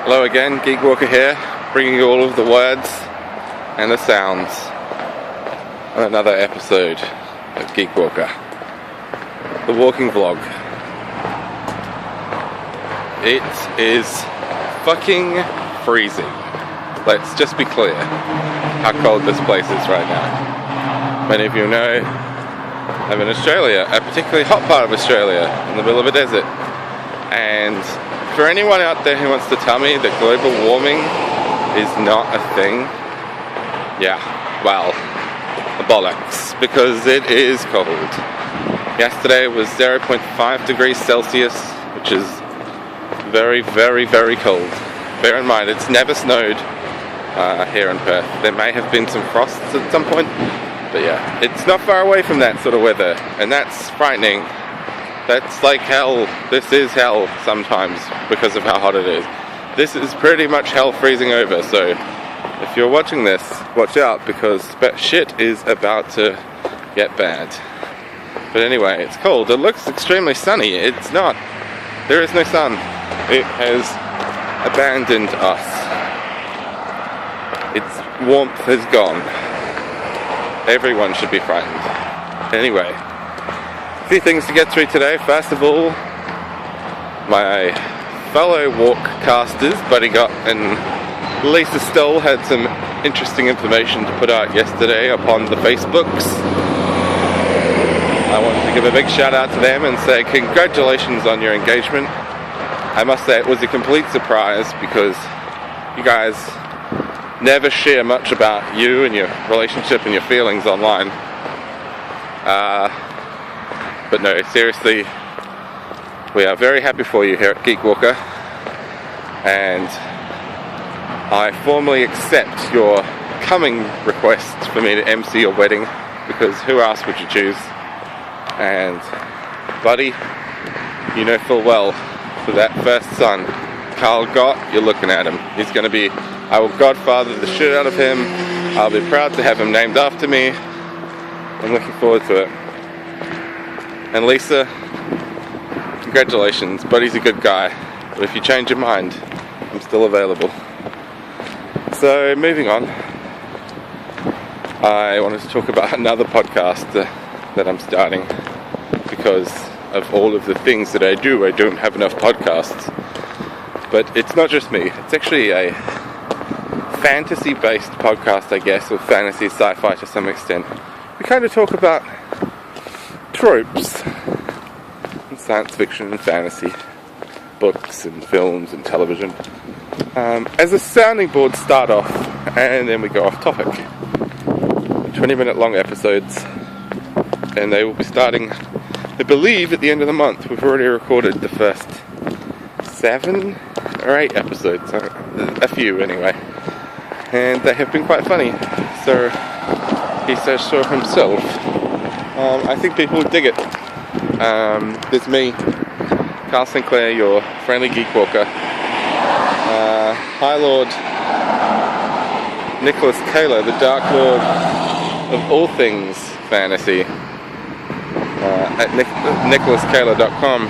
Hello again, Geekwalker here, bringing you all of the words and the sounds on another episode of Geekwalker, the walking vlog. It is fucking freezing. Let's just be clear how cold this place is right now. Many of you know I'm in Australia, a particularly hot part of Australia, in the middle of a desert. And for anyone out there who wants to tell me that global warming is not a thing, yeah, well, bollocks, because it is cold. Yesterday was 0.5 degrees Celsius, which is very, very, very cold. Bear in mind, it's never snowed here in Perth. There may have been some frosts at some point, but yeah, it's not far away from that sort of weather, and that's frightening. That's like hell. This is hell sometimes because of how hot it is. This is pretty much hell freezing over, so if you're watching this, watch out, because shit is about to get bad. But anyway, it's cold. It looks extremely sunny. It's not. There is no sun. It has abandoned us. Its warmth has gone. Everyone should be frightened. Anyway, a few things to get through today. First of all, my fellow walkcasters, Buddy Gott and Lisa Stull, had some interesting information to put out yesterday upon the Facebooks. I wanted to give a big shout out to them and say congratulations on your engagement. I must say it was a complete surprise because you guys never share much about you and your relationship and your feelings online. But no, seriously, we are very happy for you here at Geekwalker, and I formally accept your coming request for me to MC your wedding, because who else would you choose? And Buddy, you know full well, for that first son, Carl Gott, you're looking at him. He's going to be, I will godfather the shit out of him. I'll be proud to have him named after me. I'm looking forward to it. And Lisa, congratulations. Buddy's a good guy, but if you change your mind, I'm still available. So, moving on, I wanted to talk about another podcast that I'm starting, because of all of the things that I do. I don't have enough podcasts. But it's not just me. It's actually a fantasy-based podcast, I guess, or fantasy sci-fi to some extent. We kind of talk about tropes in science fiction and fantasy, books and films and television, as a sounding board start off, and then we go off topic. 20-minute long episodes, and they will be starting, I believe, at the end of the month. We've already recorded the first 7 or 8 episodes, a few anyway, and they have been quite funny, so he says so himself. I think people would dig it. There's me, Carl Sinclair, your friendly Geekwalker, High Lord Nicholas Kahler, the Dark Lord of all things fantasy, at nicholaskahler.com.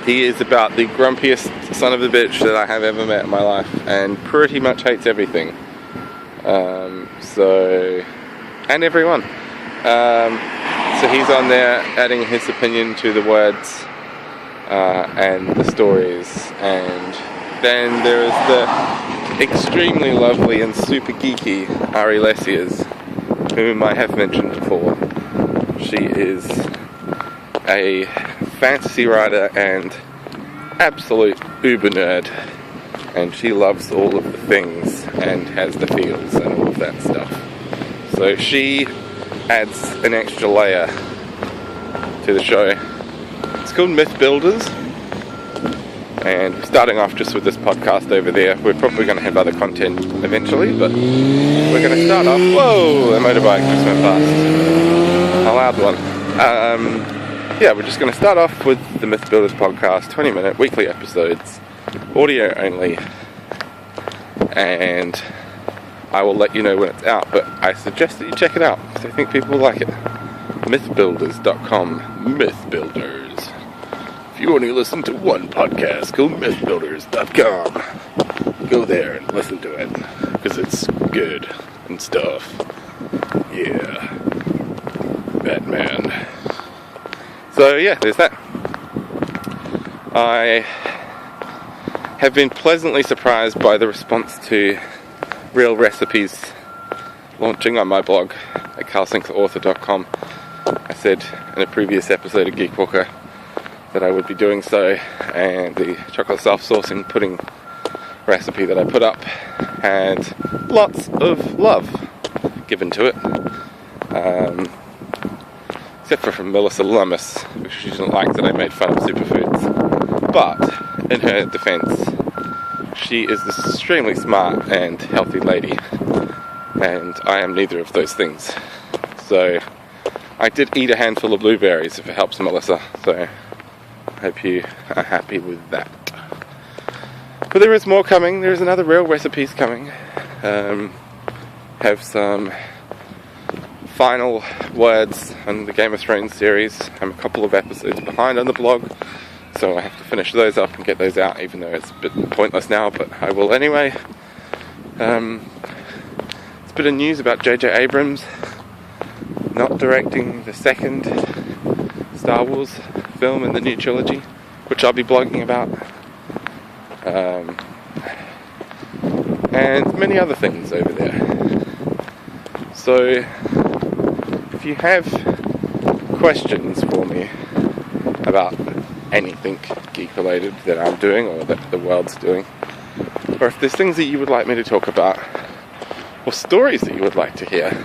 He is about the grumpiest son of a bitch that I have ever met in my life, and pretty much hates everything. And everyone. So he's on there adding his opinion to the words and the stories. And then there is the extremely lovely and super geeky Ari Lessiers, whom I have mentioned before. She is a fantasy writer and absolute uber nerd, and she loves all of the things and has the feels and all of that stuff. So she adds an extra layer to the show. It's called Mythbuilders, and we're starting off just with this podcast over there. We're probably going to have other content eventually, but we're going to start off. Whoa, a motorbike just went past. A loud one. Yeah, we're just going to start off with the Mythbuilders podcast, 20-minute weekly episodes, audio only, and I will let you know when it's out, but I suggest that you check it out, because I think people will like it. Mythbuilders.com. Mythbuilders. If you only listen to one podcast, go Mythbuilders.com. Go there and listen to it, because it's good and stuff. Yeah. Batman. So yeah, there's that. I have been pleasantly surprised by the response to real recipes launching on my blog at carlsinksauthor.com. I said in a previous episode of Geekwalker that I would be doing so, and the chocolate self-saucing pudding recipe that I put up had lots of love given to it, except for from Melissa Lummis, because she didn't like that I made fun of superfoods. But in her defense, she is this extremely smart and healthy lady, and I am neither of those things. So I did eat a handful of blueberries, if it helps Melissa, so I hope you are happy with that. But there is more coming. There's another real recipes coming. Have some final words on the Game of Thrones series. I'm a couple of episodes behind on the blog, so I have to finish those up and get those out, even though it's a bit pointless now, but I will anyway. It's a bit of news about J.J. Abrams not directing the second Star Wars film in the new trilogy, which I'll be blogging about. And many other things over there. So if you have questions for me about anything geek related that I'm doing or that the world's doing, or if there's things that you would like me to talk about, or stories that you would like to hear,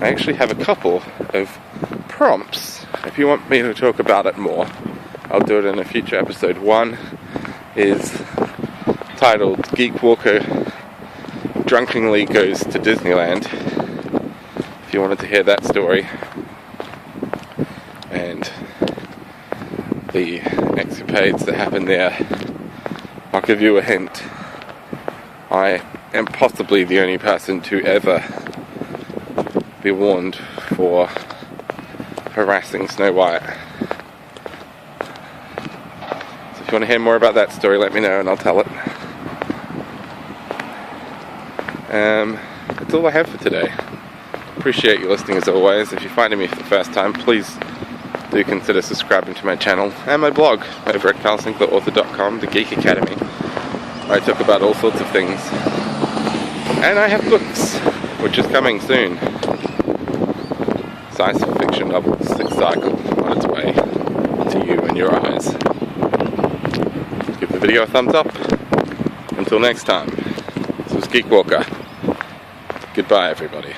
I actually have a couple of prompts. If you want me to talk about it more, I'll do it in a future episode. One is titled Geekwalker Drunkenly Goes to Disneyland, if you wanted to hear that story, and the escapades that happen there. I'll give you a hint. I am possibly the only person to ever be warned for harassing Snow White. So if you want to hear more about that story, let me know and I'll tell it. That's all I have for today. Appreciate you listening as always. If you're finding me for the first time, please do consider subscribing to my channel and my blog over at carlsinksauthor.com, the Geek Academy, where I talk about all sorts of things. And I have books, which is coming soon. Science fiction novel, 6th cycle, on its way to you and your eyes. Give the video a thumbs up. Until next time, this was Geekwalker. Goodbye, everybody.